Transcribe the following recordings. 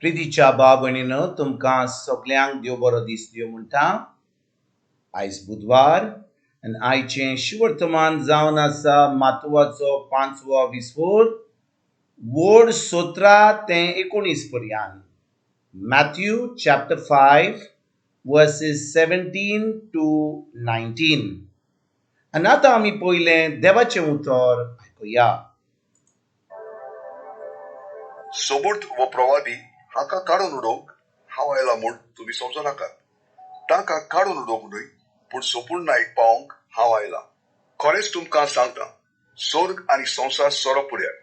प्रितीच्या बाबणीन तुमकां सगल्यांक देव बरो दीस दिवं म्हणटा. आयज बुधवार आनी आयचें शिवर्तमान जावन आसा मातवाचो 5वो विस्फोट वोड 17 ते 19 पर्यंत. Mathew chapter 5 verses 17 to 19. आनी आतां आमी पयलें देवाचें उतर आयकुया. सोबूत वो प्रवादी हाका काडून उडोवंक हांव आयला म्हूण तुमी समजो नाकात. तांकां काडून उडोवंक न्हय पूण सोपून नायक पावोवंक हांव आयला. खरेंच तुमकां सांगता, स्वर्ग आनी संवसार सोरो फुड्यार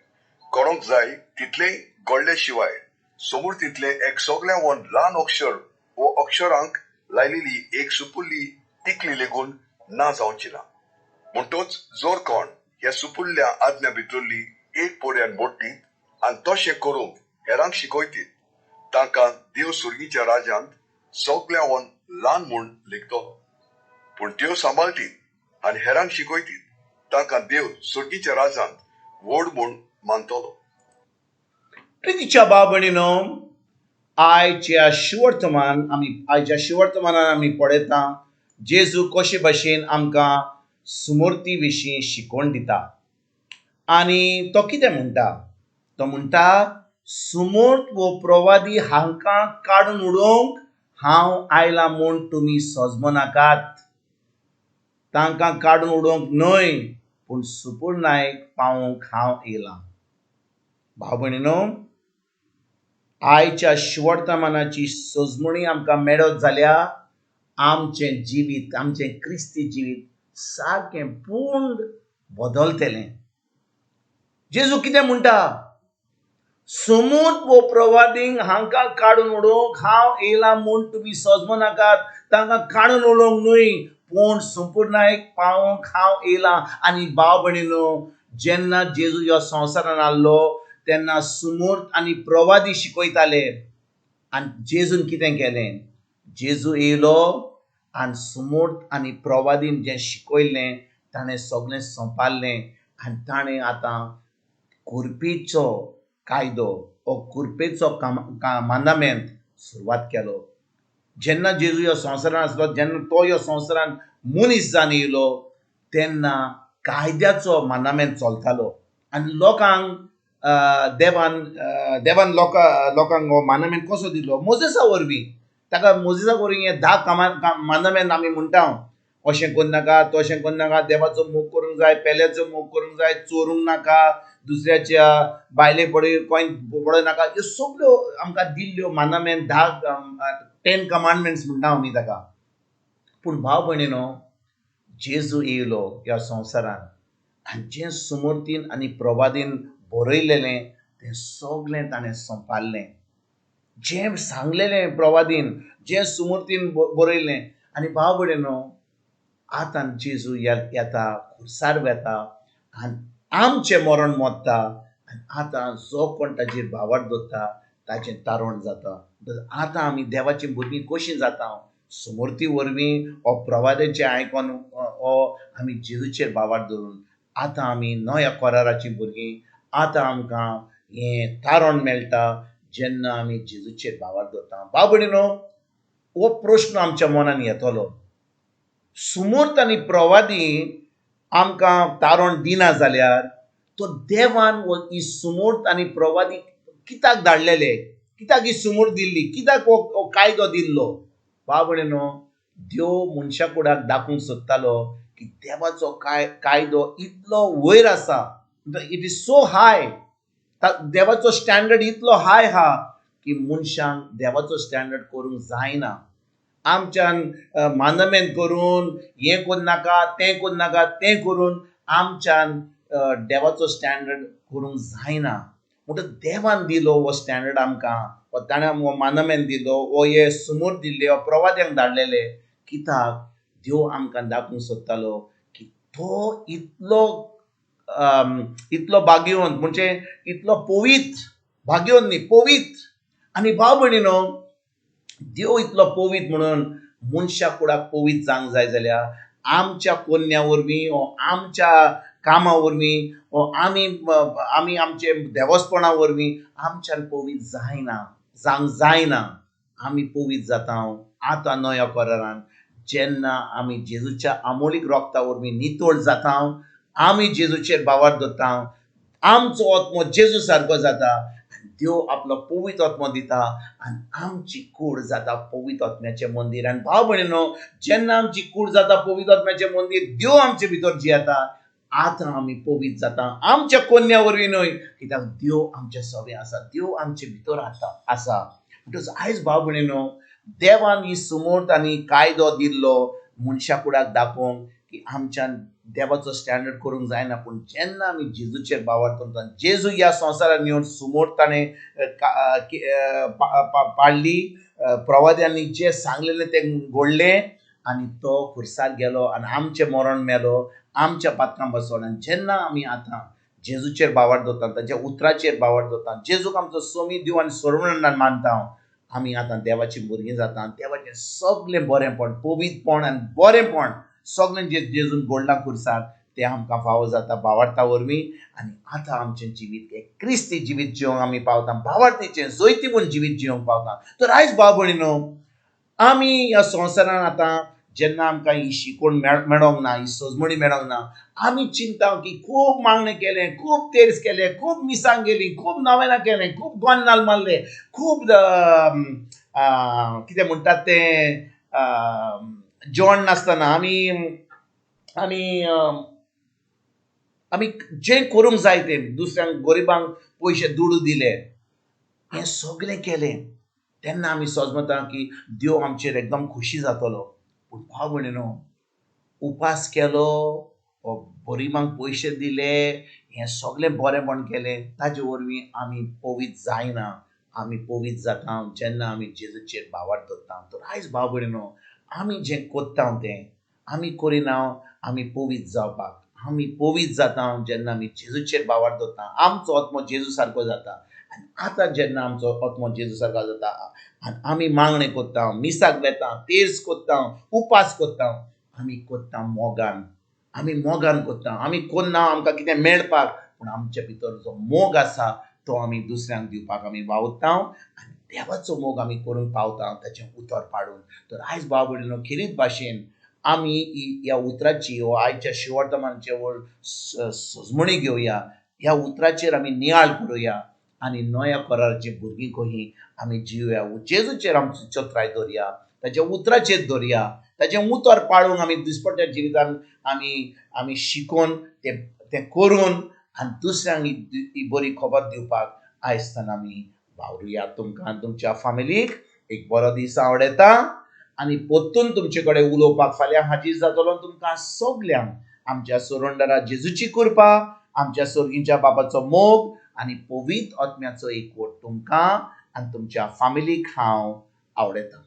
करूंक जाय तितलें घडले शिवाय समोर तितलें एक सगळ्यां वन ल्हान अक्षर वो अक्षरांक लायलेली एक सुपुल्ली तिकली लेगून ना जावची ना. म्हणटोच जोर कोण ह्या सुपुल्ल्या आज्ञा भितरली एक पोड्यान मोडटीत आनी तशें करूंक हेरांक शिकयतीत, तांकां देव सुर्गीच्या राज्यांत सगळ्यां वन ल्हान म्हूण लेखतलो. पूण देव सांबाळटीत आनी हेरांक शिकयतीत, तांकां देव सुर्गीच्या राज्यांत व्हड म्हूण मानतलो. प्रितीच्या बाबणीनो, आयच्या शिवर्तमानान आमी पळयता जेजू कशे भाशेन आमकां सुमूर्ती विशीं शिकोवन दिता. आनी तो कितें म्हणटा? तो म्हणटा, सुमूर्त वो प्रवादी हांकां काडून उडोवंक हांव आयला म्हूण तुमी सजमो नाकात. तांकां काडून उडोवंक न्हय पूण सुपूर्ण नायक पावोवंक हांव येयलां. भाव भयणीनो, आयच्या शिवर्तमानाची सजमणी आमकां मेळत जाल्यार आमचें जिवीत, आमचें क्रिस्ती जिवीत सारकें पूर्ण बदलतलें. जेजू कितें म्हणटा? समूत वो प्रवादींक हांकां काडून उडोवंक हांव येयलां म्हूण तुमी सजमो नाकात. तांकां काडून उडोवंक न्हय पूण संपूर्ण नायक पावोवंक हांव येयलां. आनी भाव भयणीनो, जेन्ना जेजू ह्या संवसारान आसलो तेन्ना सुमूर्त आनी प्रवादी शिकयताले. आनी जेजून कितें केलें? जेजू येयलो आनी सुमूर्त आनी प्रवादीन जें शिकयल्लें ताणें सगळें संपारलें. आनी ताणें आतां कुरपेचो कायदो हो कुरपेचो मांडामेंट सुरवात केलो. जेन्ना जेजू ह्या संवसारान आसलो, जेन्ना तो ह्या संवसारान मनीस जावन येयलो तेन्ना कायद्याचो मांडामेंट चलतालो. आनी लोकांक देवान लोकांक हो मांडामेंट कसो दिलो? मोजेसा वरवीं. ताका मोजेसा वरवीं हे 10 मांडामेंट आमी म्हणटा, अशें करूं नाका, तशें करूं नाका, देवाचो मोग करूंक जाय, पेल्याचो मोग करूंक जाय, चोरूंक नाका, दुसऱ्याच्या बायले पडय पडोवं नाका. ह्यो सगळ्यो आमकां दिल्ल्यो मांडामेंट 10 कमांडमेंट्स म्हणटा आमी ताका. पूण भाव भयणीनो, जेजू येयलो ह्या संवसारान आनी जें सुमूर्तीन आनी प्रवादीन बरयलेलें तें सगळें ताणें संपारलें. जें सांगलेलें प्रवादीन, जें सुमूर्तीन बरयलें. आनी भाव भयणीनो, आतां जेजू येता, खुर्सार येता आनी आमचें मरण मोडटा. आनी आतां जो कोण ताजेर भावार्थ दवरता ताचें तारण जाता. आतां आमी देवाचीं भुरगीं कशीं जाता? सुमूर्ती वरवीं हो प्रवाद्याचें आयकोन हो आमी जेजूचेर भावार्थ दवरून आतां आमी नव्या कराराचीं भुरगीं. आतां आमकां हें तारण मेळटा जेन्ना आमी जेजूचेर भावार्थ दवरता. भाव भयणीनो, हो प्रश्न आमच्या मनान येतलो. सुमूर्त आनी प्रवादी आमकां तारण दिना जाल्यार तो देवान ही सुमूर्त आनी प्रवादी कित्याक धाडलेले? कित्याक ही सुमूर्त दिल्ली? कित्याक हो कायदो दिल्लो? भाव भयणीनो, देव मनशा फुड्याक दाखोवंक सोदतालो की देवाचो कायदो इतलो वयर आसा, इट इज सो हाय. देवाचो स्टँडर्ड इतलो हाय आहा की मनशांक देवाचो स्टँडर्ड करूंक जायना. आमच्यान मांडामेंट करून हें करूं नाका, तें करूं नाका, तें करून आमच्यान देवाचो स्टँडर्ड करूंक जायना. म्हणटच देवान दिलो हो स्टँडर्ड आमकां, ताणें आमकां मांडामेंट दिलो, हो हे सुमूर्त दिल्ले, हो प्रवाद्यांक धाडलेले. कित्याक? देव आमकां दाखोवंक सोदतालो की तो इतलो भाग्यवंत, म्हणजे इतलो पवित्र, भाग्यवंत न्ही, पवित्र. आनी भाव भयणीनो, देव इतलो पवित्र म्हणून मनशा फुड्याक पवित्र जावंक जाय जाल्यार आमच्या कोन्या वरवीं वा आमच्या कामा वरवीं वा आमी आमचे देवस्पणा वरवीं आमच्यान पवित्र जायना. जावंक जायना. आमी पवित्र जाता आतां नव्या करारान जेन्ना आमी जेजूच्या अमोलीक रोगता वरवीं नितळ जाता, आमी जेजूचेर बावर दवरता, आमचो आत्मो जेजू सारको जाता, देव आपलो पवित्र आत्मो दिता आनी आमची कूड जाता पवित्र आत्म्याचें मंदीर. आनी भाव भयणीनो, जेन्ना आमची कूड जाता पवित्र आत्म्याचें मंदीर, देव आमचे भितर जियेता. आतां आमी पवित्र जाता आमच्या कन्या वरवीं न्हय, कित्याक देव आमचे सोबे आसा, देव आमचे भितर आसा. म्हणटच आयज भाव भयणीनो, देवान ही सुमोट आनी कायदो दिल्लो मनशा कुडाक दाखोवंक की आमच्यान देवाचो स्टँडर्ड करूंक जायना. पूण जेन्ना आमी जेजूचेर बावर करता, जेजू ह्या संवसारान येवन सुमोट ताणें पाडली, प्रवाद्यांनी जे सांगलेलें तें घडलें आनी तो खुर्सार गेलो आनी आमचें मरण मेलो, आमच्या पातकां बसलो. आनी जेन्ना आमी आतां जेजूचेर बावर दवरता, ताच्या उतराचेर बावर दवरता, जेजूक आमचो सोमी दिव आनी सोडवण मानता, आमी आतां देवाची भुरगीं जाता. आनी देवाचें सगलें बरेंपण, पवित्रपण आनी बरेंपण सगलें जे जेजून घडलां खुर्सार, तें आमकां फावो जाता बावार्था वरवीं. आनी आतां आमचें जिवीत एक क्रिस्ती जिवीत जिवंक आमी पावता, बावार्थीचें जैतिपूर्ण जिवीत जिवंक पावता. तर आयज भाव भयणीनो, आमी ह्या संवसारान आतां जेन्ना आमकां ही शिकवण मेळोंक ना, ही सजमणी मेळोंक ना, आमी चिंता की खूब मागणें केलें, खूब तेर्स केले, खूब मिसांग गेलीं, खूब नवेनां केलें, खूब गोंदनाल मारले, खूब कितें म्हणटात तें जेवण नासतना आमी आमी आमी जें करूंक जाय तें दुसऱ्यांक गरिबांक पयशे दुडू दिले, हें सगलें केलें. तेन्ना आमी सोजमता की देव आमचेर एकदम खुशी जातलो. पूण भाव भयणीनो, उपास केलो, गरिबांक पयशे दिले, हें सगलें बरेंपण केलें, ताजे वरवीं आमी पवित्र जायना. आमी पवित्र जाता जेन्ना आमी जेजूचेर बावर दवरता. तर आयज भाव भयणीनो, आमी जें कोत्ता तें आमी करिना आमी पवित्र जावपाक. आमी पवित्र जाता जेन्ना आमी जेजूचेर बावर दवरता, आमचो आत्मो जेजू सारको जाता. आनी आतां जेन्ना आमचो आत्मो जेजू सारको जाता आनी आमी मागणें कोत्ता, मिसाक घेता, तेर्स कोत्ता, उपास कोत्ता, आमी कोत्ता मोगान. आमी मोगान कोत्ता, आमी कोन्ना आमकां कितें मेळपाक, पूण आमचे भितर जो मोग आसा तो आमी दुसऱ्यांक दिवपाक आमी वावुरता आनी देवाचो मोग आमी करूंक पावता ताचें उतर पाडून. तर आयज भाव भयणीनो, खरीच भाशेन आमी ह्या उतराची वा आयच्या शिवर्तमानाचे सजमणी घेवया, ह्या उतराचेर आमी नियाळ करुया आनी नव्या कराराची भुरगीं कशीं आमी जिवया. जेजूचेर आमची चत्राय दवरया, ताच्या उतराचेर दवरया, ताचें उतर पाळूंक आमी दिसपट्ट्या जिवितान आमी शिकून तें करून आनी दुसऱ्यांक ही बरी खबर दिवपाक आयजतान आमी वावरुया. तुमकां तुमच्या फॅमिलीक एक बरो दीस आवडेता आनी परतून तुमचे कडेन उलोवपाक फाल्यां हाजीर जातलो. तुमकां सगल्यांक आमच्या सोरोंडरा जेजूची कृपा, आमच्या सर्गीच्या बापाचो मोग आनी पवित्र आत्म्याचो एकवट तुमकां आनी तुमच्या फॅमिलीक हांव आवडयतां.